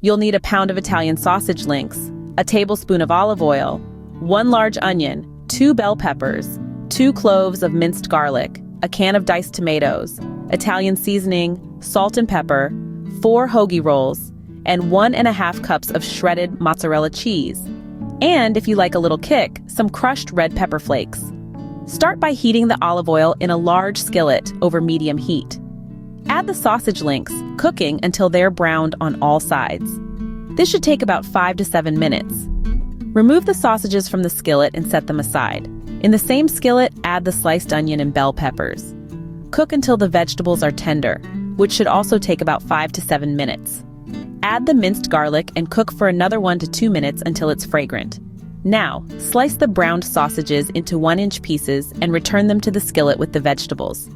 You'll need a pound of Italian sausage links, a tablespoon of olive oil, 1 large onion, 2 bell peppers, 2 cloves of minced garlic, a can of diced tomatoes, Italian seasoning, salt and pepper, 4 hoagie rolls, and 1½ cups of shredded mozzarella cheese. And if you like a little kick, some crushed red pepper flakes. Start by heating the olive oil in a large skillet over medium heat. Add the sausage links, cooking until they're browned on all sides. This should take about 5 to 7 minutes. Remove the sausages from the skillet and set them aside. In the same skillet, add the sliced onion and bell peppers. Cook until the vegetables are tender, which should also take about 5 to 7 minutes. Add the minced garlic and cook for another 1 to 2 minutes until it's fragrant. Now, slice the browned sausages into 1-inch pieces and return them to the skillet with the vegetables.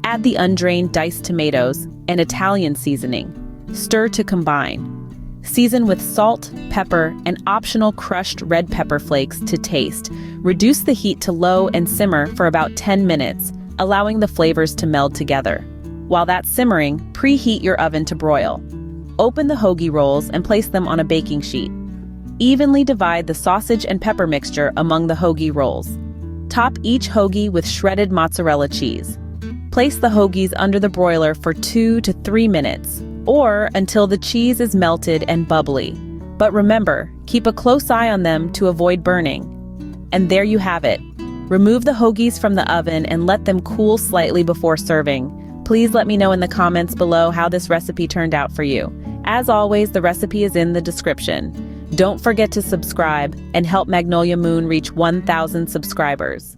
Add the undrained diced tomatoes and Italian seasoning. Stir to combine. Season with salt, pepper, and optional crushed red pepper flakes to taste. Reduce the heat to low and simmer for about 10 minutes, allowing the flavors to meld together. While that's simmering, preheat your oven to broil. Open the hoagie rolls and place them on a baking sheet. Evenly divide the sausage and pepper mixture among the hoagie rolls. Top each hoagie with shredded mozzarella cheese. Place the hoagies under the broiler for 2 to 3 minutes, or until the cheese is melted and bubbly. But remember, keep a close eye on them to avoid burning. And there you have it. Remove the hoagies from the oven and let them cool slightly before serving. Please let me know in the comments below how this recipe turned out for you. As always, the recipe is in the description. Don't forget to subscribe and help Magnolia Moon reach 1,000 subscribers.